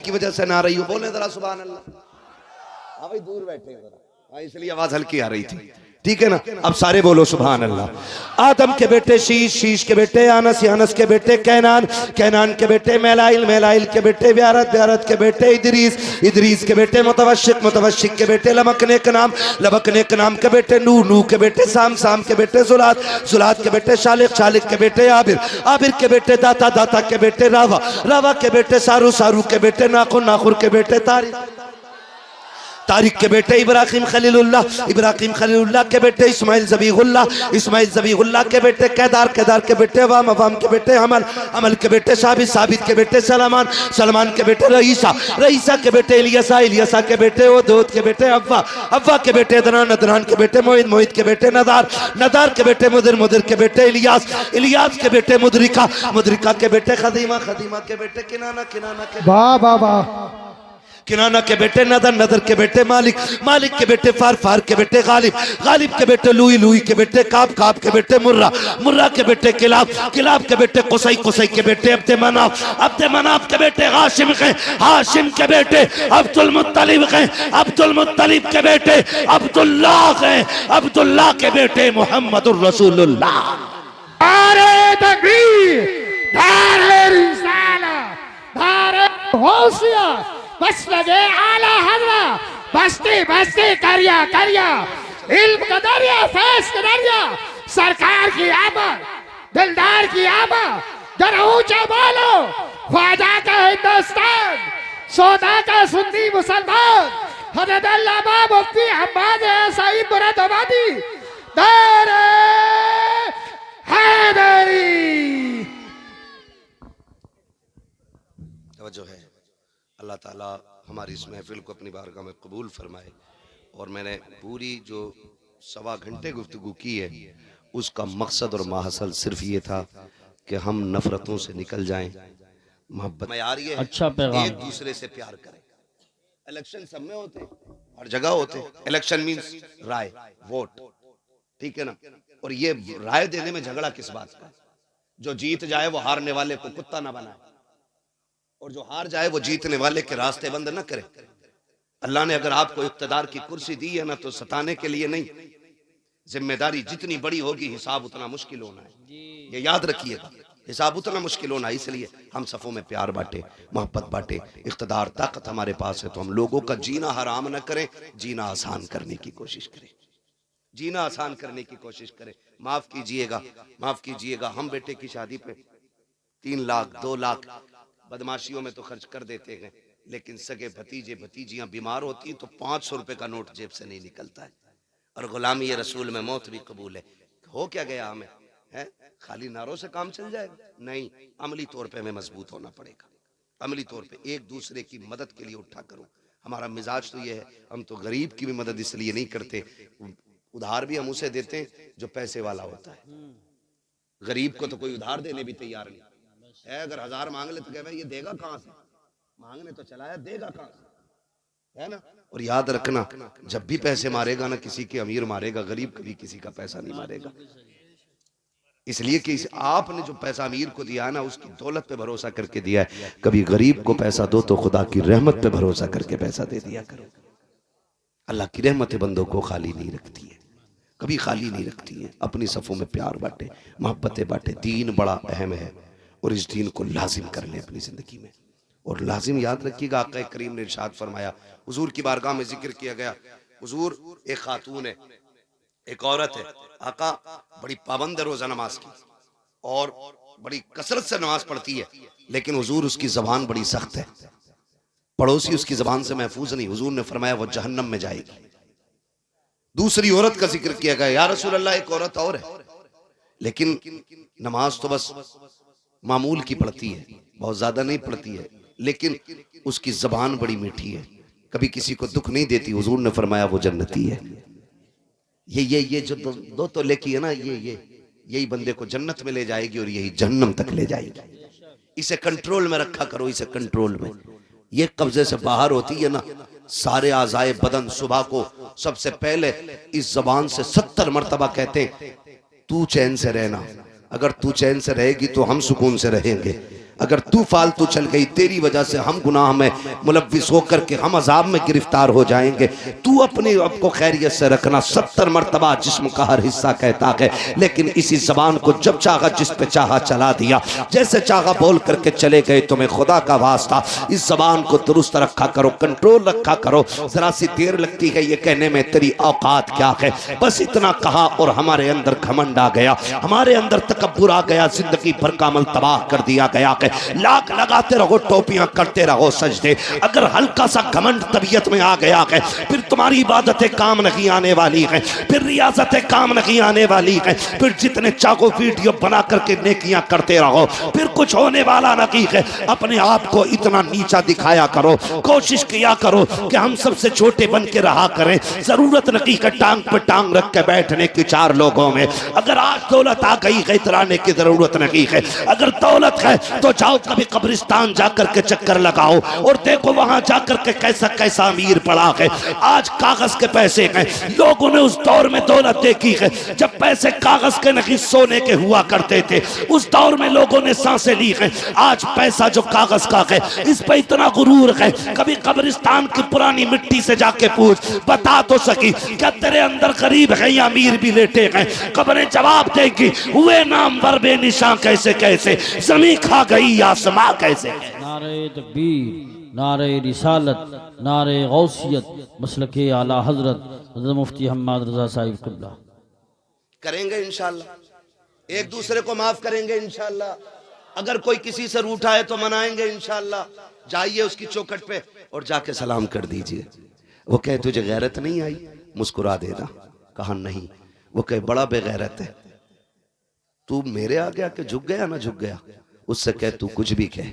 की वजह से ना रही हो, बोले जरा सुभान अल्लाह। हाँ भाई दूर बैठे हैं जरा, हाँ इसलिए आवाज हल्की आ रही थी, ठीक है ना। अब सारे बोलो सुभान अल्लाह। आदम के बेटे शीश, शीश के बेटे अनस, अनस के बेटे कैनान, कैनान के बेटे मेलाइल, मेलाइल के बेटे व्यारत, व्यारत के बेटे इदरीस, इदरीस के बेटे मुतवशिक, मुतवशिक के बेटे लमकने का नाम, लमकने का नाम के बेटे नूह, नूह के बेटे साम, साम के बेटे जुलात, जुलात के बेटे शालिक, शालिक के बेटे आबिर, आबिर के बेटे दाता, दाता के बेटे रावा, रावा के बेटे सारू, सारू के बेटे नाखुर, नाखुर के बेटे तारिक, तारिक के बेटे इब्राहिम खलीलुल्लाह, इब्राहिम खलीलुल्लाह के बेटे इस्माइल ज़बीहुल्लाह, इस्माइल ज़बीहुल्लाह के बेटे केदार, केदार के बेटे अवाम, अवाम के बेटे अमल, अमल के बेटे साबित, साबित के बेटे सलमान, सलमान के बेटे रईसा, रईसा के बेटे इलियसा, इलियसा के बेटे ओदोद के बेटे अव्वा, अव्वा के बेटे अदनान, अदनान के बेटे मोहित, मोहित के बेटे नदार, नदार के बेटे मुदिर, मुदिर के बेटे इलियास, इलियास के बेटे मुदरिका, मुदरिका के बेटे खदीमा, खदीमा के बेटे किनाना, किनाना के वाह वाह वाह, किनाना के बेटे नदर, नदर के बेटे मालिक, मालिक के बेटे फार, फार के बेटे गालिब, गालिब के बेटे लुई, लुई के बेटे काब, काब के बेटे मुर्रा, मुर्रा के बेटे किलाब, किलाब के बेटे कुसई, कुसई के बेटे अब्दे मनाफ, अब्दे मनाफ के बेटे हाशिम के, हाशिम के बेटे अब्दुल मुत्तलिब के, अब्दुल मुत्तलिब के बेटे अब्दुल्लाह के, अब्दुल्लाह के बेटे मोहम्मदुर रसूलुल्लाह। नारे तकबीर, नारे रिसालत, नारे गौसिया, बस लगे आला हजरा, बस्ती बस्ती करिया करिया, इल्म का दरिया, फैज का दरिया, सरकार की आमद, दिलदार की आमद, जरा ऊंचा बोलो, ख्वाजा का हिंदुस्तान, सौदा का सुन्नी मुसलमान, हजरत अल्लामा मुफ्ती हम्माद सईद मुरादाबादी, नारे हैदरी। तवज्जो है, अल्लाह ताला हमारी इस महफिल को अपनी बारगाह में कबूल फरमाए। और मैंने पूरी जो 1.25 घंटे गुफ्तगू की है उसका मकसद और माहसल सिर्फ ये था कि हम नफरतों से निकल जाएं, मोहब्बत में आ रही है, अच्छा पैगाम, एक दूसरे से प्यार करें। इलेक्शन सब में होते, हर जगह होते, इलेक्शन मीन्स राय, वोट, ठीक है ना। और ये राय देने में झगड़ा किस बात का? जो जीत जाए वो हारने वाले को कुत्ता ना बनाए, और जो हार जाए वो जीतने वाले के रास्ते बंद न करे। अल्लाह ने अगर आपको इख्तिदार की कुर्सी दी है ना तो सताने के लिए नहीं, जिम्मेदारी जितनी बड़ी होगी हिसाब उतना मुश्किल होना है, ये याद रखिएगा, हिसाब उतना मुश्किल होना है। इसलिए हम सफ़ों में प्यार बांटे, मोहब्बत बांटे, इख्तिदार ताकत हमारे पास है तो हम लोगों का जीना हराम न करें, जीना आसान करने की कोशिश करें, जीना आसान करने की कोशिश करें। माफ कीजिएगा, माफ कीजिएगा, हम बेटे की शादी पे 3 लाख 2 लाख बदमाशियों में तो खर्च कर देते हैं, लेकिन सगे भतीजे भतीजियां बीमार होती हैं तो 500 रुपए का नोट जेब से नहीं निकलता है। और गुलामी ये रसूल में मौत भी कबूल है। हो क्या गया हमें, है खाली नारों से काम चल जाएगा? नहीं, अमली तौर पे हमें मजबूत होना पड़ेगा, अमली तौर पे एक दूसरे की मदद के लिए उठा करो। हमारा मिजाज तो ये है, हम तो गरीब की भी मदद इसलिए नहीं करते, उधार भी हम उसे देते हैं जो पैसे वाला होता है, गरीब को तो कोई उधार देने भी तैयार नहीं है। अगर 1000 मांग ले तो कहे भाई ये देगा कहां से, मांगने तो चलाया, देगा कहां से, है ना। और याद रखना, जब भी पैसे मारेगा ना किसी के अमीर मारेगा, गरीब कभी किसी का पैसा नहीं मारेगा। इसलिए कि आपने जो पैसा अमीर को दिया है ना उसकी दौलत पे भरोसा करके दिया है, कभी गरीब को पैसा दो तो खुदा की रहमत पे भरोसा करके पैसा दे दिया करो। अल्लाह की रहमत बंदों को खाली नहीं रखती है, कभी खाली नहीं रखती है। अपनी सफ़ों में प्यार बांटे, मोहब्बतें बांटे, दीन बड़ा अहम है और इस दीन को लाजिम कर ले अपनी जिंदगी में। और लाजिम याद रखिएगा, आका करीम ने इरशाद फरमाया, हुजूर की बारगाह में जिक्र किया गया, हुजूर एक खातून है, एक औरत है, आका बड़ी पाबंद है रोजा नमाज की और बड़ी कसरत से नमाज पढ़ती है, लेकिन हुजूर उसकी जबान बड़ी सख्त है, पड़ोसी उसकी जबान से महफूज नहीं। हुजूर ने फरमाया वो जहन्नम में जाएगी। दूसरी औरत का जिक्र किया गया, या रसूल अल्लाह एक औरत और है, लेकिन नमाज तो बस मामूल की पढ़ती है, बहुत ज्यादा नहीं पढ़ती है, लेकिन उसकी जबान बड़ी मीठी है, कभी किसी को दुख नहीं देती। हुजूर ने फरमाया वो जन्नती है। ये जो दो तो लेकी है ना, यही बंदे को जन्नत में ले जाएगी और यही जहन्नम तक ले जाएगी। इसे कंट्रोल में रखा करो, इसे कंट्रोल में। ये कब्जे से बाहर होती है ना, सारे आज़ाए बदन सुबह को सबसे पहले इस जबान से 70 मरतबा कहते तू चैन से रहना, अगर तू चैन से रहेगी तो हम सुकून से रहेंगे, अगर तू फालतू चल गई, तेरी वजह से हम गुनाह में मुलव्विस होकर के हम अजाब में गिरफ्तार हो जाएंगे। तू अपने आप को खैरियत से रखना। 70 मरतबा जिस्म का हर हिस्सा कहता है, लेकिन इसी जबान को जब चाहा जिस पे चाहा चला दिया, जैसे चाहा बोल करके चले गए। तुम्हें खुदा का वास्ता इस जबान को दुरुस्त रखा करो, कंट्रोल रखा करो। जरा सी देर लगती है ये कहने में, तेरी औकात क्या है। बस इतना कहा और हमारे अंदर घमंड आ गया, हमारे अंदर तकब्बुर आ गया, जिंदगी भर का अमल तबाह कर दिया गया है। लाख लगाते रहो, टोपियां करते रहो सजदे, अगर हल्का सा घमंड तबीयत में आ गया है, फिर तुम्हारी इबादतें काम नहीं आने वाली है, फिर रियाजतें काम नहीं आने वाली है, फिर जितने चाहो वीडियो बना करके नेकियां करते रहो, फिर कुछ होने वाला नहीं है। अपने आप को इतना नीचा दिखाया करो, कोशिश किया करो कि हम सबसे छोटे बन के रहा करें। जरूरत नहीं है टांग पे टांग रख के बैठने की चार लोगों में। अगर आज दौलत आ गई है, इतराने की जरूरत नहीं है। अगर दौलत है तो जाओ कभी कब्रिस्तान जाकर के चक्कर लगाओ और देखो वहां जाकर के कैसा कैसा अमीर पड़ा है। आज कागज के पैसे हैं। लोगों ने उस दौर में दौलत देखी है जब पैसे कागज के नहीं सोने के हुआ करते थे। उस दौर में लोगों ने सांसें ली है। आज पैसा जो कागज का है, इस पे इतना गुरूर है। कभी कब्रिस्तान की पुरानी मिट्टी से जाके पूछ, बता तो सकी क्या तेरे अंदर गरीब है या अमीर भी लेटे हैं। कब्रें जवाब देंगी, हुए नामवर बेनिशां कैसे कैसे, जमीन खा गई आसमां कैसे। नारे तकबीर, नारे रिसालत, नारे गौसियत, मसलके आला हजरत हज़रत मुफ्ती हम्माद रज़ा साहिब क़िबला। करेंगे इंशाअल्लाह, एक दूसरे को माफ करेंगे इंशाअल्लाह। अगर कोई किसी से रूठा है तो मनाएंगे इंशाअल्लाह। जाइए उसकी चौखट पे और जाके सलाम कर दीजिए। वो कहे तुझे गैरत नहीं आई, मुस्कुरा देना। कहा नहीं। वो कहे बड़ा बेगैरत है, तू मेरे आगे आके झुक गया ना झुक गया। उससे कहे तू कुछ भी कह,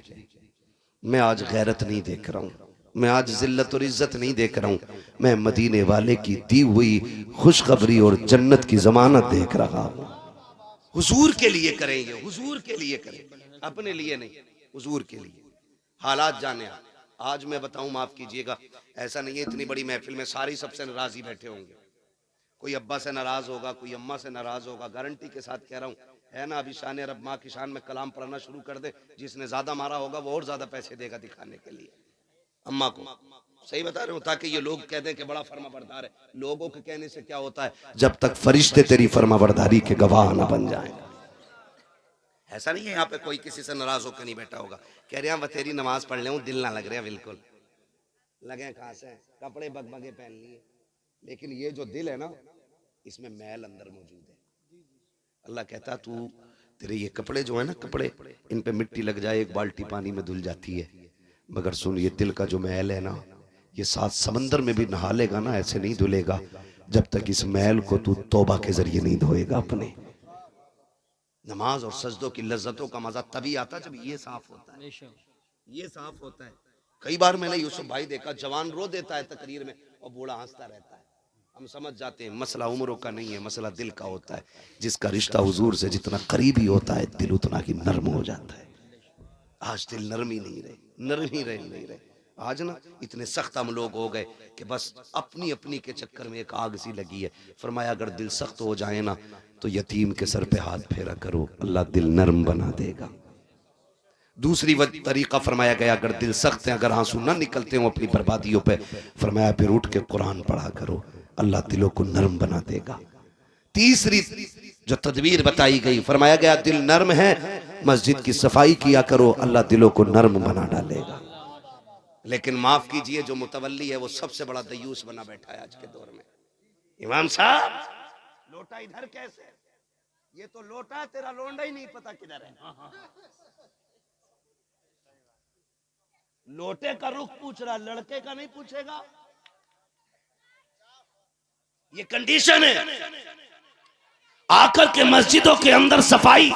मैं आज गैरत नहीं देख रहा हूं, मैं आज जिल्लत और इज्जत नहीं देख रहा हूं, मैं मदीने वाले की दी हुई खुशखबरी और जन्नत की जमानत देख रहा हूं। हुजूर के लिए करेंगे, हुजूर के लिए करें, अपने लिए नहीं, हुजूर के लिए। हालात जाने आज मैं बताऊं, माफ कीजिएगा, ऐसा नहीं है इतनी बड़ी महफिल में सारी सबसे नाराज ही बैठे होंगे। कोई अब्बा से नाराज होगा, कोई अम्मा से नाराज होगा। गारंटी के साथ कह रहा हूं, है ना। अभी शान रब माँ की शान में कलाम पढ़ना शुरू कर दे, जिसने ज्यादा मारा होगा वो और ज्यादा पैसे देगा दिखाने के लिए अम्मा को। सही बता रहे हो, ताकि ये लोग कह दें कि बड़ा फर्मा बरदार है। लोगों के कहने से क्या होता है, जब तक फरिश्ते तेरी फर्मा बरदारी के गवाह ना बन जाए। ऐसा नहीं है यहाँ पे कोई किसी से नाराज होकर नहीं बैठा होगा। कह रहे हैं तेरी नमाज पढ़ ले, दिल ना लग रहा। बिल्कुल लगे कहां से, कपड़े बगबगे पहन लिए, लेकिन ये जो दिल है ना, इसमें मैल अंदर मौजूद है। अल्लाह कहता तू तेरे ये कपड़े जो है ना, कपड़े इन पे मिट्टी लग जाए, एक बाल्टी पानी में धुल जाती है, मगर सुन ये दिल का जो मैल है ना, ये 7 समंदर में भी नहा लेगा ना, ऐसे नहीं धुलेगा जब तक इस मैल को तू तौबा के जरिए नहीं धोएगा। अपने नमाज और सजदों की लज्जतों का मजा तभी आता जब ये साफ होता है, ये साफ होता है। कई बार मैंने यूसुफ भाई देखा, जवान रो देता है तकरीर में और बूढ़ा हंसता रहता है। हम समझ जाते हैं मसला उम्रों का नहीं है, मसला दिल का होता है। जिसका रिश्ता हुजूर से जितना करीबी होता है, दिल उतना ही नर्म हो जाता है। आज दिल नरम ही नहीं रहे, नरम ही नहीं रहे। आज ना इतने सख्त हम लोग हो गए कि बस अपनी अपनी के चक्कर में एक आग सी लगी है। फरमाया अगर दिल सख्त हो जाए ना, तो यतीम के सर पे हाथ फेरा करो, अल्लाह दिल नरम बना देगा। दूसरी तरीका फरमाया गया, अगर दिल सख्त है, अगर आंसू ना निकलते हो अपनी बर्बादियों पे, फरमाया फिर उठ के कुरान पढ़ा करो, अल्लाह दिलों को नरम बना देगा। तीसरी जो तदबीर बताई गई, फरमाया गया दिल नरम है, मस्जिद की सफाई किया करो, अल्लाह दिलों को नरम बना डालेगा। लेकिन माफ कीजिए, जो मुतवल्ली है वो सबसे बड़ा दयूस बना बैठा है आज के दौर में। इमाम साहब लोटा इधर कैसे, ये तो लोटा तेरा लोंडा ही नहीं पता किधर है। लोटे का रुख पूछ रहा, लड़के का नहीं पूछेगा। ये कंडीशन है। आकर के मस्जिदों के अंदर सफाई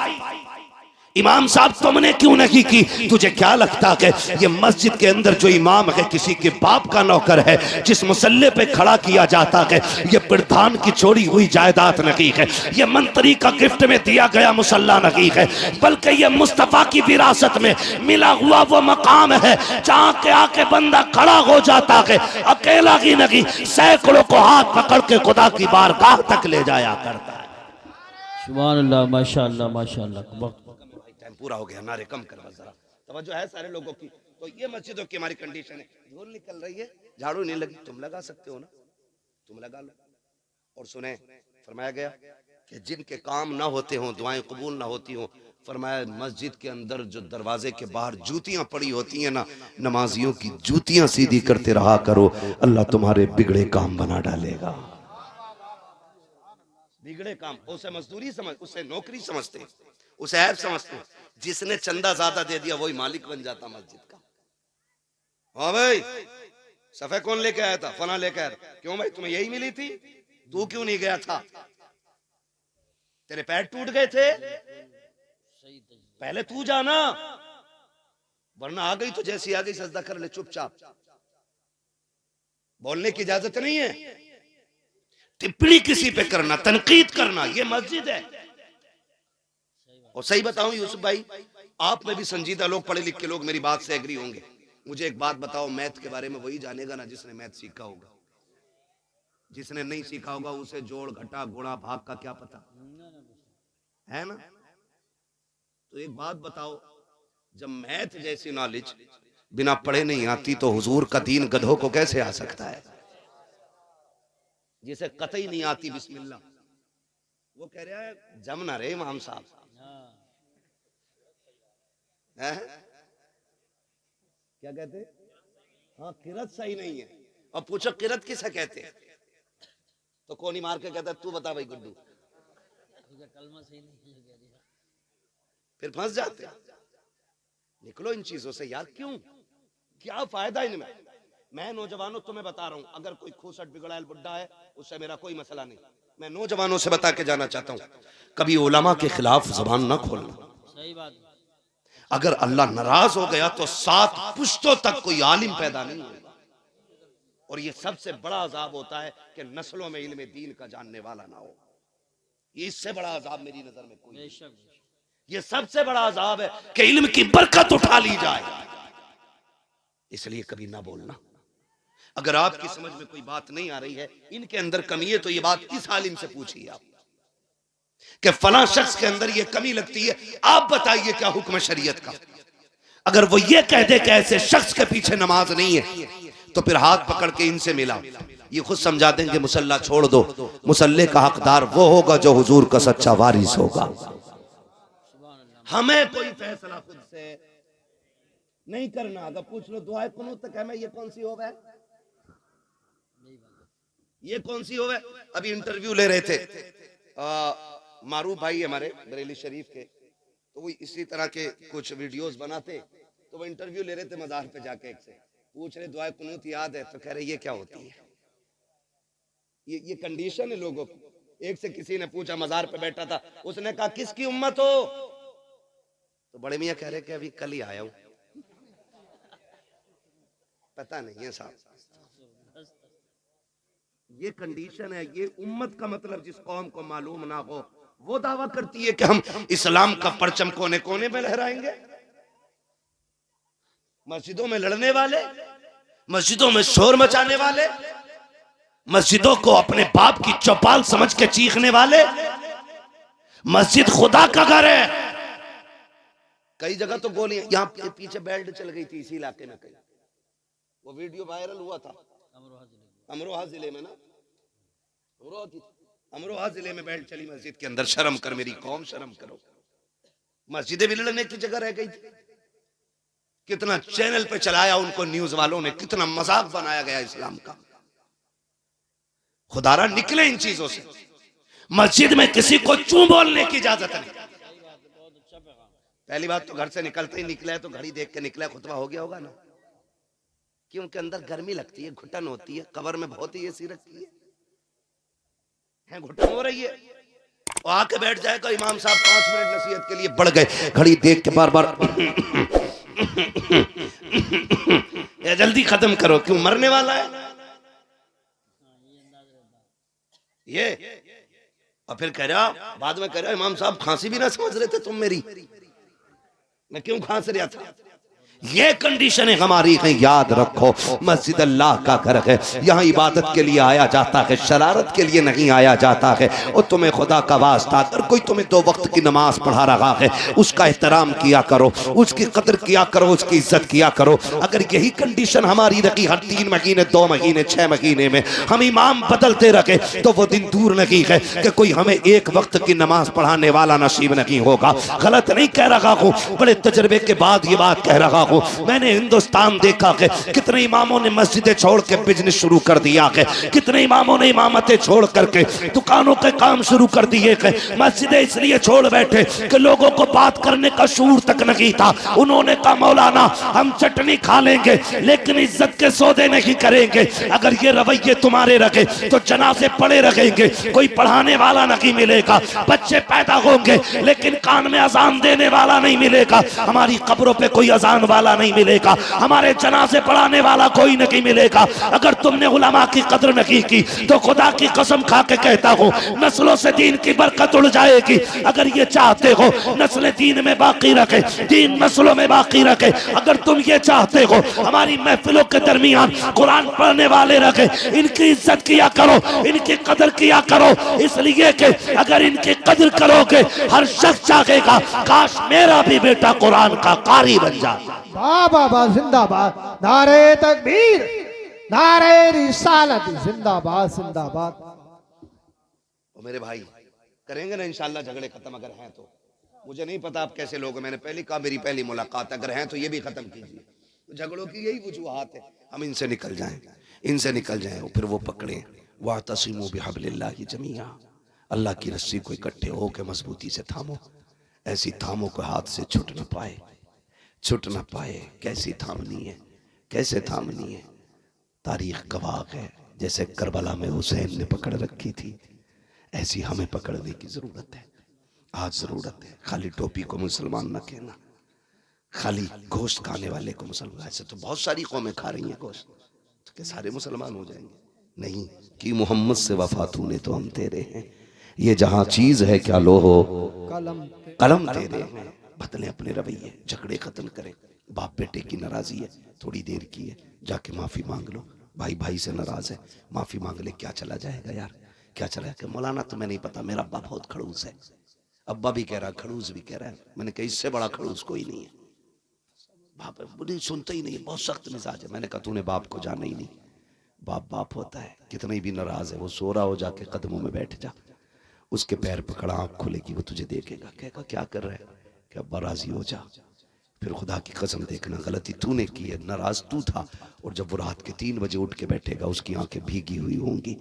इमाम साहब तुमने क्यों नहीं की? तुझे क्या लगता है ये मस्जिद के अंदर जो इमाम है किसी के बाप का नौकर है, जिस मुसल्ले पे खड़ा किया जाता है, ये प्रधान की छोड़ी हुई जायदाद नहीं है, ये मंत्री का गिफ्ट में दिया गया मुसल्ला नहीं है, बल्कि ये मुस्तफा की विरासत में मिला हुआ वो मकाम है जहाँ के आके बंदा खड़ा हो जाता है, अकेला ही नहीं सैकड़ों को हाथ पकड़ के खुदा की बारगाह तक ले जाया करता है। सुभान अल्लाह, माशाअल्लाह माशाअल्लाह। पूरा हो गया, नारे कम कर बस जरा, तवज्जो है सारे लोगों की। तो ये मस्जिदों की हमारी कंडीशन है। धूल निकल रही है, झाड़ू नहीं लगी, तुम लगा सकते हो ना, तुम लगा लो। और सुने, फरमाया गया कि जिनके काम ना होते हों, दुआएं कबूल ना होती हों, फरमाया मस्जिद के अंदर जो दरवाजे के बाहर जूतियां पड़ी होती हैं ना, नमाजियों की जूतियां सीधी करते रहा करो, अल्लाह तुम्हारे बिगड़े काम बना डालेगा। बिगड़े काम उसे मजदूरी समझ, उसे नौकरी समझते, उसे ऐप समझते। जिसने चंदा ज्यादा दे दिया वही मालिक बन जाता मस्जिद का। हाँ भाई, सफे कौन लेके आया था? फला लेके आया था। क्यों भाई, तुम्हें यही मिली थी, तू क्यों नहीं गया था? तेरे पैर टूट गए थे, पहले तू जाना, वरना आ गई तो जैसी आ गई सजदा कर ले चुपचाप। बोलने की इजाजत नहीं है, टिप्पणी किसी पे करना, तनकीद करना, ये मस्जिद है। और सही बताऊं यूसुफ भाई, आप में भी संजीदा लोग, पढ़े लिखे लोग मेरी बात से एग्री होंगे। मुझे एक बात बताओ, मैथ के बारे में वही जानेगा ना जिसने मैथ सीखा होगा। जिसने नहीं सीखा होगा उसे जोड़ घटा गुणा भाग का क्या पता है ना। तो एक बात बताओ, जब मैथ जैसी नॉलेज बिना पढ़े नहीं आती तो हुजूर का दीन गधों को कैसे आ सकता है? जिसे कतई नहीं आती बिस्मिल्लाह, वो कह रहा है जम ना रे इमाम साहब है? क्या कहते? हाँ, किरत सही नहीं है। अब पूछो किरत किसे कहते हैं, तो कौन ही मार के कहता है तू बता भाई गुड्डू, फिर फंस जाते। निकलो इन चीजों से यार, क्यों, क्या फायदा इनमें। मैं नौजवानों तुम्हें बता रहा हूं, अगर कोई खूसट बिगड़ायल बुड्ढा है उससे मेरा कोई मसला नहीं। मैं नौजवानों से बता के जाना चाहता हूं, कभी उलमा के खिलाफ जबान ना खोलना। सही बात। अगर अल्लाह नाराज हो गया तो 7 पुश्तों तक कोई आलिम पैदा नहीं होगा। और ये सबसे बड़ा अजाब होता है कि नस्लों में इल्म दीन का जानने वाला ना हो। ये इससे बड़ा अजाब मेरी नजर में कोई नहीं। ये सबसे बड़ा अजाब है कि इल्म की बरकत उठा ली जाए। इसलिए कभी ना बोलना। अगर आपकी समझ में कोई बात नहीं आ रही है, इनके अंदर कमी है, तो ये बात इस आलिम से पूछिए आप कि फला शख्स के अंदर ये कमी लगती है, आप बताइए क्या हुक्म शरीयत का। अगर वो ये कह दे कि ऐसे शख्स के पीछे नमाज नहीं है, तो फिर हाथ पकड़ के इनसे मिला, ये खुद समझा देंगे मुसल्ला छोड़ दो। मुसल्ले का हकदार वो होगा जो हुजूर का सच्चा वारिस होगा। हमें कोई फैसला खुद से नहीं करना। अगर पूछ लो दुआए कुनूत तक हमें, ये कौन सी होवे, ये कौन सी होवे। अभी इंटरव्यू ले रहे थे मारूफ भाई हमारे बरेली शरीफ के, तो वो इसी तरह के कुछ वीडियोस बनाते, तो वो इंटरव्यू ले रहे थे मजार पे जाके, एक से पूछ रहे दुआए कुनूत याद है, तो कह रहे ये क्या होती है। ये कंडीशन है लोगों की। एक से किसी ने पूछा, मजार पे बैठा था, उसने कहा किसकी उम्मत हो, तो बड़े मियाँ कह रहे कि अभी कल ही आया हूं, पता नहीं है साहब। ये कंडीशन है। ये उम्मत का मतलब जिस कौम को मालूम ना हो, वो दावा करती है कि हम इस्लाम का परचम कोने कोने में लहराएंगे। मस्जिदों में लड़ने वाले, मस्जिदों में शोर मचाने वाले, मस्जिदों को अपने बाप की चौपाल समझ के चीखने वाले। मस्जिद खुदा का घर है। कई जगह तो गोलियां, यहाँ पीछे बेल्ट चल गई थी इसी इलाके में, कहीं वो वीडियो वायरल हुआ था। अमरोहा जिले में ना, अमरोहा जिले में बेल्ट चली मस्जिद के अंदर। शर्म कर मेरी कौम, शर्म करो। मस्जिदें भी लड़ने की जगह रह गई थी। कितना चैनल पे चलाया उनको न्यूज वालों ने, कितना मजाक बनाया गया इस्लाम का। खुदारा निकले इन चीजों से। मस्जिद में किसी को चूं बोलने की इजाजत नहीं। पहली बात तो घर से निकलते ही निकला है तो घड़ी देख के निकला, खुतबा हो गया होगा ना, क्योंकि अंदर गर्मी लगती है, घुटन होती है, कब्र में बहुत ही एसी रखती है, घुटन हो रही है, और आके बैठ जाएगा इमाम साहब 5 मिनट नसीहत के लिए, बढ़ गए, घड़ी देख के बार बार या जल्दी खत्म करो, क्यों मरने वाला है ये। और फिर कह रहा, बाद में कह रहा इमाम साहब खांसी भी ना समझ रहे थे तुम मेरी, मैं क्यों खांस रहा था। ये कंडीशनें हमारी हैं, याद रखो। मस्जिद अल्लाह का घर है, यहाँ इबादत के लिए आया जाता है, शरारत के लिए नहीं आया जाता है। और तुम्हें खुदा का वास्ता, अगर कोई तुम्हें 2 वक्त की नमाज पढ़ा रहा है, उसका एहतराम किया करो, उसकी कदर किया करो, उसकी इज्जत किया करो। अगर यही कंडीशन हमारी रखी, हर 3 महीने 2 महीने 6 महीने में हम इमाम बदलते रखे, तो वो दिन दूर नहीं है कि कोई हमें 1 वक्त की नमाज पढ़ाने वाला नसीब नहीं होगा। गलत नहीं कह रहा हूँ, बड़े तजर्बे के बाद ये बात कह रहा हूँ। मैंने हिंदुस्तान देखा है कितने इमामों ने मस्जिदें छोड़ के बिजनेस शुरू कर दिया है, कितने इमामों ने इमामतें छोड़ करके दुकानों के काम शुरू कर दिए है। मस्जिदें इसलिए छोड़ बैठे कि लोगों को बात करने का शूर तक नहीं था। उन्होंने कहा मौलाना हम चटनी खा लेंगे लेकिन इज्जत के सौदे नहीं करेंगे। अगर ये रवैये तुम्हारे रखे तो जनाजे पड़े रहेंगे, कोई पढ़ाने वाला नहीं मिलेगा, बच्चे पैदा होंगे लेकिन कान में अजान देने वाला नहीं मिलेगा, हमारी कब्रों पे कोई अजान वाला नहीं मिलेगा, हमारे जनाजे पढ़ाने वाला कोई नहीं मिलेगा। अगर तुमने उलमा की कदर नहीं की तो खुदा की कसम खा के कहता हूँ नस्लों से दीन की बरकत उड़ जाएगी। अगर ये चाहते हो नस्लें दीन में बाकी रखे, दीन नस्लों में बाकी रखे, अगर तुम ये चाहते हो हमारी महफिलों के दरमियान कुरान पढ़ने वाले रखे, इनकी इज्जत किया करो, इनकी कदर किया करो, इसलिए कि अगर इनकी कदर करोगे हर शख्स चाहेगा काश मेरा भी बेटा कुरान का कारी बन जाए। वाह वाह वाह, जिंदाबाद, नारे तकबीर, नारे रिसालत, जिंदाबाद जिंदाबाद। तो मेरे भाई करेंगे ना इंशाल्लाह झगड़े खत्म, अगर हैं तो। मुझे नहीं पता आप कैसे लोग, मैंने पहले कहा मेरी पहली मुलाकात, अगर हैं तो ये भी खत्म कीजिए। तो झगड़ों की यही वजूहात है, हम इनसे निकल जाएं, इनसे निकल जाएं, फिर वो पकड़े वातसिमू बिहब्लिल्लाहि जमीआ, अल्लाह की रस्सी को इकट्ठे हो के मजबूती से थामो, ऐसी थामो को हाथ से छूट न पाए, छूट न पाए। कैसी थामनी है, कैसे थामनी है, तारीख गवाह है। जैसे करबला में हुसैन ने पकड़ रखी थी, ऐसी हमें पकड़ने की जरूरत है। आज जरूरत है, खाली टोपी को मुसलमान न कहना, खाली गोश्त खाने वाले को मुसलमान। ऐसे तो बहुत सारी कौमें खा रही हैं गोश्त, तो क्या सारे मुसलमान हो जाएंगे? नहीं, कि मोहम्मद से वफा तूने तो हम तेरे हैं, ये जहां चीज है क्या लो हो कलम तेरे हैं। बदले अपने रवैये, झगड़े खत्म करें। बाप बेटे की नाराजी है, थोड़ी देर की है, जाके माफी मांग लो। भाई भाई से नाराज है, माफी मांग ले, क्या चला जाएगा यार, क्या चला जाएगा। मौलाना तुम्हें नहीं पता मेरा अब्बा बहुत खड़ूस है, अब्बा भी कह रहा, खड़ूस भी कह रहा है। मैंने कहा इससे बड़ा खड़ूस कोई नहीं है। बाप बुरी सुनता ही नहीं, बहुत सख्त मिजाज है। मैंने कहा तूने बाप को जाना ही नहीं, बाप बाप होता है, कितनी भी नाराज है वो सो रहा हो, जाके कदमों में बैठ जा, उसके पैर पकड़ा, आंख खुलेगी, वो तुझे देखेगा, कहेगा क्या कर रहा है, कि अब्बा राजी हो जा। फिर खुदा की कसम देखना गलती तूने की है, नाराज तू था। और जब वो रात के 3 बजे उठ के बैठेगा, उसकी आंखें भीगी हुई होंगी,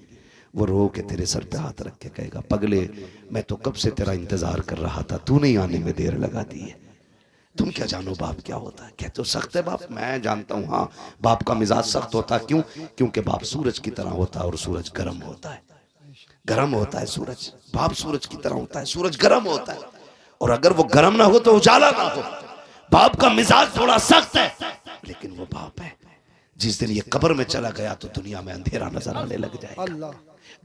वो रो के तेरे सर पे हाथ रख के कहेगा पगले मैं तो कब से तेरा इंतजार कर रहा था, तूने ही आने में देर लगा दी है। तुम क्या जानो बाप क्या होता है। कहते हो सख्त है बाप, मैं जानता हूँ, हाँ बाप का मिजाज सख्त होता है। क्यों? क्योंकि बाप सूरज की तरह होता है और सूरज गर्म होता है, गर्म होता है सूरज। बाप सूरज की तरह होता है, सूरज गर्म होता है, और अगर वो गर्म ना हो तो उजाला ना हो। बाप का मिजाज थोड़ा सख्त है, लेकिन वो बाप है। जिस दिन ये कब्र में चला गया तो दुनिया में अंधेरा नजर आने लग जाएगा,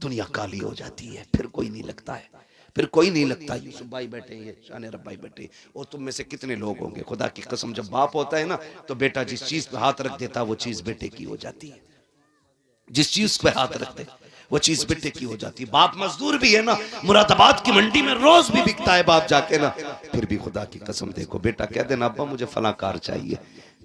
दुनिया काली हो जाती है, फिर कोई नहीं लगता है, फिर कोई नहीं लगता। यूसुफ भाई बैठे हैं, शान रब भाई बैठे, और तुम में से कितने लोग होंगे खुदा की कसम, जब बाप होता है ना तो बेटा जिस चीज पे हाथ रख देता वो चीज बेटे की हो जाती है, जिस चीज पे हाथ रख दे वो चीज बेटे की हो जाती है। बाप मजदूर भी है ना, मुरादाबाद की मंडी में रोज भी बिकता है बाप जाके ना, फिर भी खुदा की कसम देखो बेटा कह देना अब्बा मुझे फला कार चाहिए,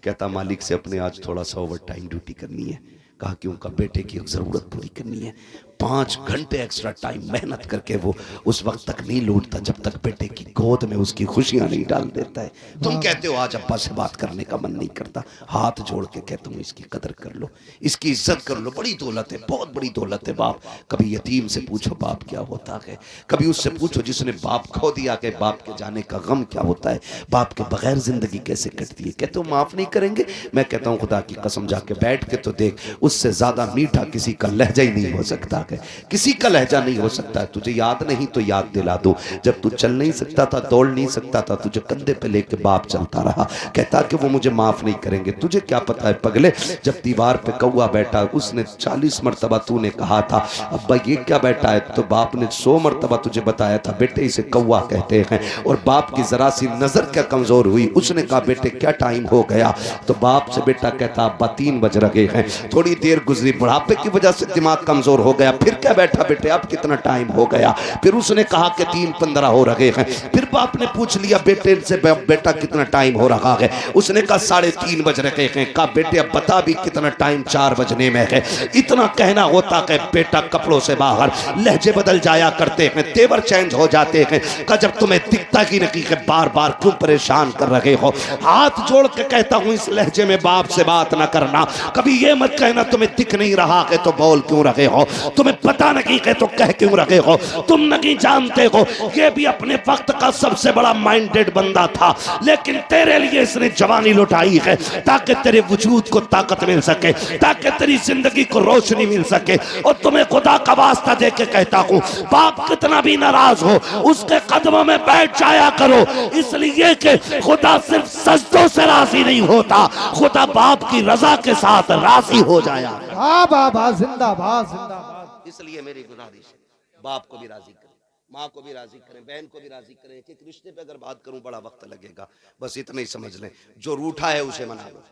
कहता मालिक से अपने आज थोड़ा सा ओवर टाइम ड्यूटी करनी है। कहा क्यों? का बेटे की जरूरत पूरी करनी है। 5 घंटे एक्स्ट्रा टाइम मेहनत करके वो उस वक्त तक नहीं लौटता जब तक बेटे की गोद में उसकी खुशियां नहीं डाल देता है। तुम कहते हो आज अब्बा से बात करने का मन नहीं करता, हाथ जोड़ के कहता हूँ इसकी कदर कर लो, इसकी इज्जत कर लो, बड़ी दौलत है, बहुत बड़ी दौलत है बाप। कभी यतीम से पूछो बाप क्या होता है, कभी उससे पूछो जिसने बाप खो दिया कि बाप के जाने का गम क्या होता है, बाप के बगैर जिंदगी कैसे कटती है। कहते हो माफ नहीं करेंगे, मैं कहता हूँ खुदा की कसम जाके बैठ के तो देख, उससे ज्यादा मीठा किसी का लहजा ही नहीं हो सकता। सके। किसी का लहजा नहीं हो सकता। तुझे याद नहीं तो याद दिला दूं, जब तू चल नहीं सकता था, दौड़ नहीं सकता था, तुझे कंधे पे लेके बाप चलता रहा, कहता कि वो मुझे माफ नहीं करेंगे। तुझे क्या पता है पगले, जब दीवार पे कौवा बैठा उसने 40 मरतबा तूने कहा था अब्बा ये क्या बैठा है, तो बाप ने 100 मरतबा तुझे बताया था बेटे इसे कौवा कहते हैं। और बाप की जरा सी नजर क्या कमजोर हुई, उसने कहा बेटे क्या टाइम हो गया, तो बाप से बेटा कहता अब्बा 3 बज रहे हैं। थोड़ी देर गुजरी, बुढ़ापे की वजह से दिमाग कमजोर हो गया, फिर क्या बैठा बेटे अब कितना टाइम हो गया, फिर उसने कहा कि 3:15 हो रहे हैं। फिर बाप ने पूछ लिया बेटे से बेटा कितना टाइम हो रहा है, उसने कहा 3:30 बज रहे हैं। कहा बेटे अब बता भी कितना टाइम, 4 बजने में है। इतना कहना होता है बेटा कपड़ों से बाहर, लहजे बदल जाया करते हैं, तेवर चेंज हो जाते हैं। कहा जब तुम्हें दिखता ही नहीं कि बार बार क्यों परेशान कर रहे हो, हाथ जोड़ के कहता हूं इस लहजे में बाप से बात ना करना। कभी ये मत कहना तुम्हें दिख नहीं रहा है तो बोल क्यों रहे हो, तुम्हें पता नहीं है तो कह क्यों रहे हो, तुम नहीं जानते हो ये भी अपने वक्त का सबसे बड़ा माइंडेड बंदा था, लेकिन तेरे लिए इसने जवानी लुटाई है ताकि तेरे वजूद को ताकत मिल सके, ताकि तेरी जिंदगी को रोशनी मिल सके। और तुम्हें खुदा का वास्ता दे के कहता हूं बाप कितना भी नाराज हो उसके कदमों में बैठ जाया करो, इसलिए कि खुदा सिर्फ सजदों से राजी नहीं होता, खुदा बाप की रजा के साथ राजी हो जाया। वाह बाबा जिंदाबाद जिंदाबाद। इसलिए मेरी गुजारिश है बाप को भी राजी करें, माँ को भी राजी करें, बहन को भी राजी करें। एक रिश्ते पे अगर बात करूं बड़ा वक्त लगेगा, बस इतना ही समझ लें जो रूठा है उसे मना लो।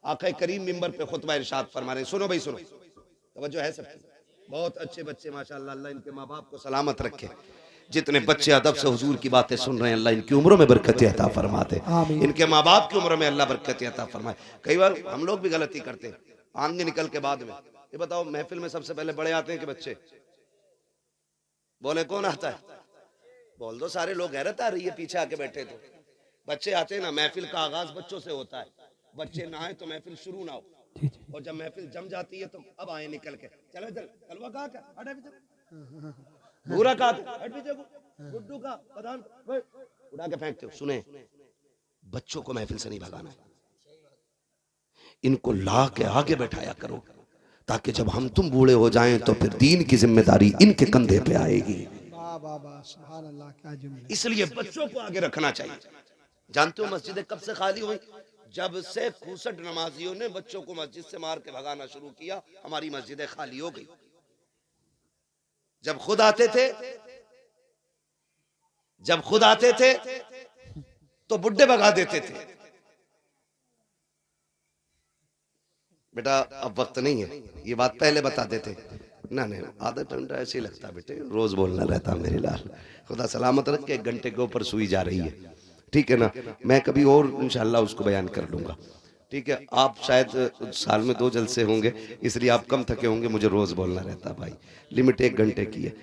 आका करीम मिंबर पे खुतबा इरशाद फरमा रहे, सुनो भाई सुनो, तवज्जो है सबकी। बहुत अच्छे बच्चे माशाअल्लाह, अल्लाह इनके माँ बाप को सलामत रखे। जितने बच्चे अदब से हुजूर की बातें सुन रहे हैं अल्लाह इनकी उम्रों में बरकत अता फरमाते, इनके माँ बाप की उम्र में अल्लाह बरकत अता फरमाए। कई बार हम लोग भी गलती करते हैं, आगे निकल के बाद में ये बताओ महफिल में सबसे पहले बड़े आते हैं कि बच्चे? बोले कौन आता है? बोल दो, सारे लोग, गैरत आ रही है पीछे आके बैठे तो बच्चे आते हैं ना। महफिल का आगाज बच्चों से होता है, बच्चे ना आए तो महफिल शुरू ना हो, और जब महफिल जम जाती है तो अब आए निकल के, चलो चल कलवा कहा क्या हट पीछे, भूरा कहा हट पीछे, गुड्डू का प्रधान उड़ा के फेंकते हो। सुने, बच्चों को महफिल से नहीं भगाना है, इनको ला के आगे बैठाया करो ताकि जब हम तुम बूढ़े हो जाएं तो फिर दीन की जिम्मेदारी इनके कंधे पे आएगी। इसलिए बच्चों को आगे रखना चाहिए। जानते हो मस्जिदें कब से खाली हुई? जब से 65 नमाजियों ने बच्चों को मस्जिद से मार के भगाना शुरू किया, हमारी मस्जिदें खाली हो गई। जब खुद आते थे तो बुड्ढे भगा देते थे। बेटा अब वक्त नहीं है, ये बात पहले बता देते ना। नहीं, आदत घंटा ऐसे ही लगता बेटे, रोज बोलना रहता मेरे लाल। खुदा सलामत रख के 1 घंटे के ऊपर सुई जा रही है, ठीक है ना। मैं कभी और इंशाल्लाह उसको बयान कर लूंगा, ठीक है। आप शायद साल में 2 जलसे होंगे इसलिए आप कम थके होंगे, मुझे रोज बोलना रहता भाई। लिमिट 1 घंटे की है,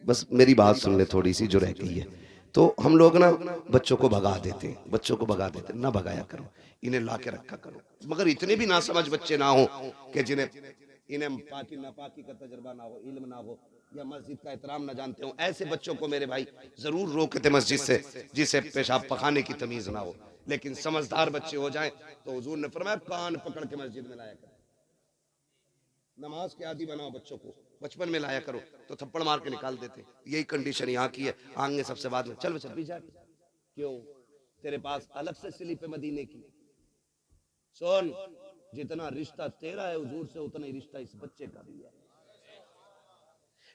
बस मेरी बात सुन ले थोड़ी सी जो रह गई है। तो हम लोग ना बच्चों को भगा देते हैं, ना भगाया करो, इन्हें ला के रखा करो। मगर इतने भी ना समझ बच्चे ना हो कि जिन्हें इन्हें पाकी नापाकी का तजर्बा ना हो, इल्म ना हो, या मस्जिद का एहतराम ना जानते हो, ऐसे बच्चों को मेरे भाई जरूर रोकते मस्जिद से, जिसे पेशाब पखाने की तमीज ना हो। लेकिन समझदार बच्चे हो जाएं तो हुजूर ने फरमाया कान पकड़ के मस्जिद में लाया करो, नमाज के आदी बनाओ बच्चों को, बचपन में लाया करो, तो थप्पड़ मार के निकाल देते। यही कंडीशन यहाँ की है, आएंगे सबसे बाद में, चल बच्चा पीछे, क्यों तेरे पास अलग से स्लिप है मदीने की। सुन, जितना रिश्ता तेरा है हुजूर से उतना ही रिश्ता इस बच्चे का भी है।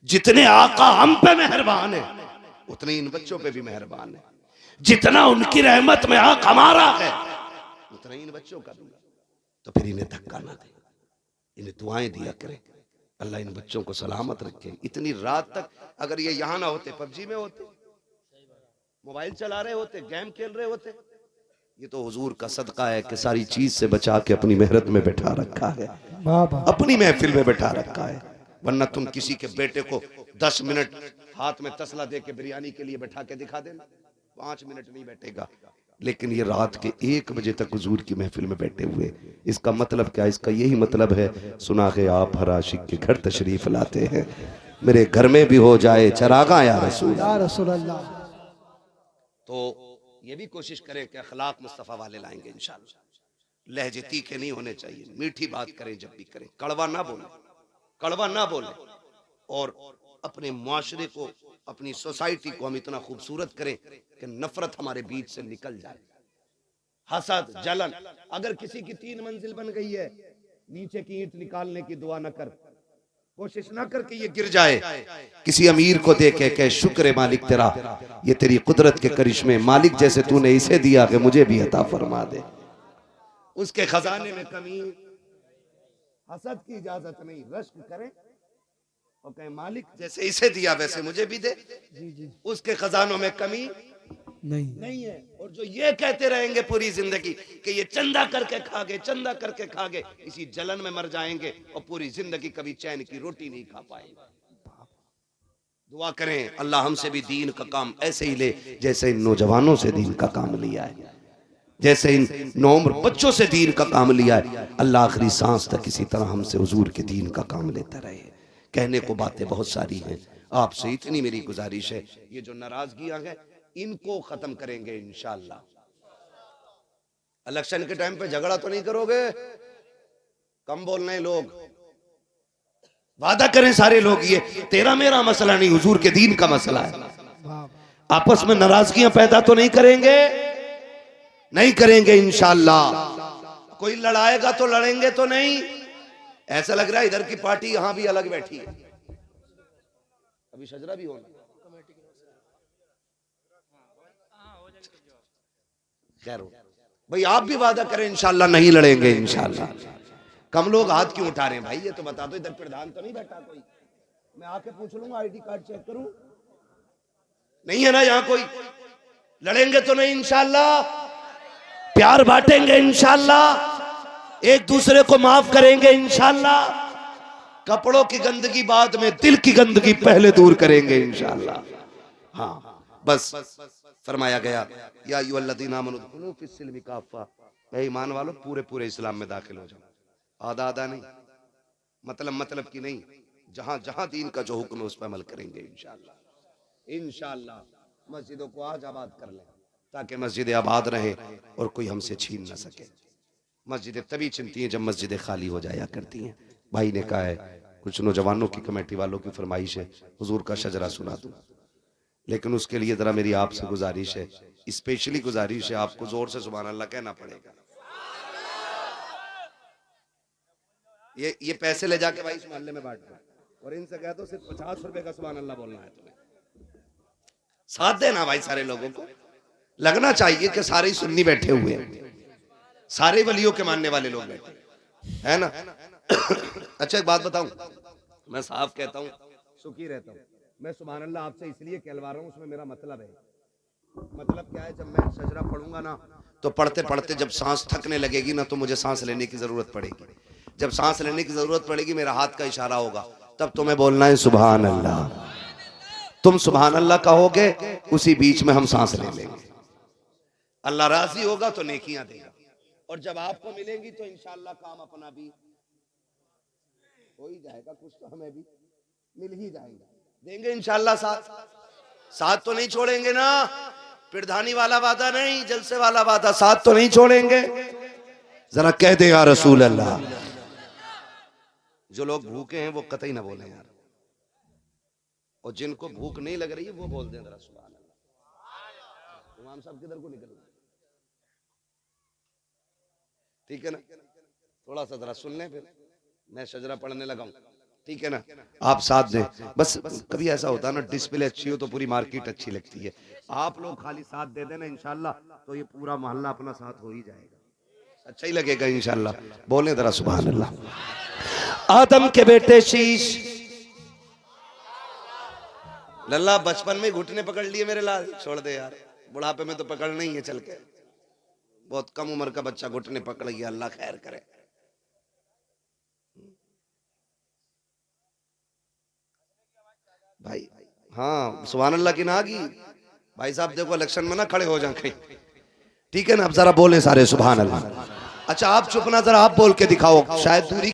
जितने आका हम पे मेहरबान है उतने इन बच्चों पे भी मेहरबान है, जितना उनकी रहमत में हक हमारा है उतना इन बच्चों का भी। तो फिर इन्हें धक्का ना दे, इन्हें दुआएं दिया करें, अल्लाह इन बच्चों को सलामत रखे। इतनी रात तक अगर ये यहाँ ना होते, पबजी में होते, मोबाइल चला रहे होते, गेम खेल रहे होते। ये तो हुजूर का सदका है कि सारी चीज से बचा के अपनी मेहरत में बैठा रखा है, अपनी महफिल में बैठा रखा है। वरना तुम किसी के बेटे को 10 मिनट हाथ में तसला दे के बिरयानी के लिए बैठा के दिखा देना, 5 मिनट नहीं बैठेगा। लेकिन ये रात के 1 बजे तक हुजूर की महफिल में बैठे हुए, इसका मतलब क्या? इसका यही मतलब है, सुना के आप हर आशिक के घर तशरीफ लाते हैं, मेरे घर में भी हो जाए चरागा या रसूल अल्लाह। तो ये भी कोशिश करें कि अखलाक मुस्तफ़ा वाले लाएंगे इंशाअल्लाह। लहजे तीखे नहीं होने चाहिए, मीठी बात करें, जब भी करें कड़वा ना बोले, कड़वा ना बोले। और अपने मुआशरे को, अपनी सोसाइटी को हम इतना खूबसूरत करें कि नफरत हमारे बीच से निकल जाए। हसद, जलन, अगर किसी की 3 मंजिल बन गई है, नीचे की ईंट निकालने की दुआ न कर, कोशिश ना कर कि ये गिर जाए। किसी अमीर को देखे कह शुक्र है मालिक तेरा, ये तेरी कुदरत के करिश्मे, मालिक जैसे तूने इसे दिया कि मुझे भी अता फरमा दे। उसके खजाने में कमी, हसद की इजाजत नहीं, रश्क करें और कहे मालिक जैसे इसे दिया वैसे मुझे भी दे। उसके खजानों में कमी नहीं है। और जो ये कहते रहेंगे पूरी जिंदगी कि ये चंदा करके खा गए, चंदा करके खा गए, इसी जलन में मर जाएंगे और पूरी जिंदगी कभी चैन की रोटी नहीं खा पाएंगे। दुआ करें अल्लाह हमसे भी दीन का काम ऐसे ही ले जैसे इन नौजवानों से दीन का काम लिया है, जैसे इन नौम्र बच्चों से दीन का काम लिया है। अल्लाह आखिरी सांस तक इसी तरह हमसे हुजूर के दीन का काम लेता रहे। कहने को बातें बहुत सारी हैं, आपसे इतनी मेरी गुजारिश है, ये जो नाराजगियां हैं इनको खत्म करेंगे इंशाअल्लाह। इलेक्शन के टाइम पे झगड़ा तो नहीं करोगे, कम बोलने लोग, वादा करें सारे लोग, ये तेरा मेरा मसला नहीं, हुजूर के दीन का मसला है। आपस में नाराजगियां पैदा तो नहीं करेंगे, नहीं करेंगे इंशाअल्लाह। कोई लड़ाएगा तो लड़ेंगे तो नहीं। ऐसा लग रहा है इधर की पार्टी यहां भी अलग बैठी है, अभी शजरा भी होना, खैर भाई आप भी वादा करें इंशाअल्लाह नहीं लड़ेंगे इंशाअल्लाह। कम लोग हाथ क्यों उठा रहे हैं भाई, ये तो बता दो, इधर प्रधान तो नहीं बैठा कोई, मैं आके पूछ लूंगा, आईडी कार्ड चेक करूं, नहीं है ना यहाँ कोई। लड़ेंगे तो नहीं इंशाअल्लाह, प्यार बांटेंगे इंशाअल्लाह, एक दूसरे को माफ करेंगे इंशाअल्लाह, कपड़ों की गंदगी बाद में, दिल की गंदगी पहले दूर करेंगे इंशाअल्लाह। हाँ बस फरमाया गया या अय्युहल्लज़ीना आमनू उदखुलू फिस्सिल्मि काफ़ा, ऐ ईमान वालों पूरे पूरे इस्लाम में दाखिल हो जाओ, आधा आधा नहीं, मतलब की नहीं, जहां जहां दीन का जो हुक्म है उस पर अमल करेंगे इंशाअल्लाह। इंशाअल्लाह मस्जिदों को आज आबाद कर लें ताकि मस्जिदें आबाद रहे और कोई हमसे छीन न सके। मस्जिदें तभी चिनती हैं जब मस्जिदें खाली हो जाया करती हैं। भाई ने कहा है कुछ नौजवानों की कमेटी वालों की फरमाइश है हुजूर का शजरा सुना दूं, लेकिन उसके लिए जरा मेरी आपसे गुजारिश है, स्पेशली गुजारिश है, आपको जोर से सुभान अल्लाह कहना पड़ेगा। ये पैसे ले जाके भाई इस मोहल्ले में बांट दो और इनसे कह दो सिर्फ 50 रुपए का सुभान अल्लाह बोलना है तुम्हें। साथ देना भाई, सारे लोगों को लगना चाहिए कि सारे ही सुन्नी बैठे हुए हैं, सारे वलियों के मानने वाले लोग बैठे है ना। अच्छा एक बात बताऊं, मैं साफ कहता हूं, सुखी रहता हूं, मैं सुभान अल्लाह आपसे इसलिए कहलवा रहा हूं, उसमें मेरा मतलब है। मतलब क्या है, जब मैं सजरा पढ़ूंगा ना तो पढ़ते पढ़ते जब सांस थकने लगेगी ना तो मुझे सांस लेने की जरूरत पड़ेगी। जब सांस लेने की जरूरत पड़ेगी मेरा हाथ का इशारा होगा, तब तुम्हें बोलना है सुभान अल्लाह। तुम सुभान अल्लाह कहोगे, उसी बीच में हम सांस ले लेंगे। अल्लाह राजी होगा तो नेकियां देगा, और जब आपको मिलेंगी तो इंशाअल्लाह काम अपना भी हो ही जाएगा, कुछ तो हमें भी मिल ही जाएगा, देंगे इंशाअल्लाह। साथ तो नहीं छोड़ेंगे ना, पिरधानी वाला वादा नहीं, जलसे वाला वादा, साथ तो नहीं छोड़ेंगे। जरा कह दे या रसूल अल्लाह। जो लोग भूखे हैं वो कतई ना बोले यार, और जिनको भूख नहीं लग रही है वो बोल दें जरा सुभान अल्लाह। इमाम साहब किधर को निकल, ठीक है ना, थोड़ा सा जरा सुन लें, फिर मैं शजरा पढ़ने लगा हूं, ठीक है ना, आप साथ दें बस। कभी ऐसा होता है ना, डिस्प्ले अच्छी हो तो पूरी मार्केट अच्छी लगती है, आप लोग खाली साथ दे देना इंशाल्लाह तो ये पूरा मोहल्ला अपना साथ हो ही जाएगा, अच्छा ही लगेगा इंशाल्लाह। बोले जरा सुभान अल्लाह। आदम के बेटे शीश, लल्ला बचपन में घुटने पकड़ लिए मेरे लाल, छोड़ दे यार, बुढ़ापे में तो पकड़ना ही है, चल के बहुत कम उम्र का बच्चा घुटने पकड़ गया, अल्लाह खैर करे। भाई हाँ सुभान अल्लाह की ना आगी भाई साहब, देखो इलेक्शन में ना खड़े हो जाए, ठीक है ना। अब जरा बोले सारे सुभान अल्लाह। अच्छा आप चुप ना, जरा आप बोल के दिखाओ, शायद दूरी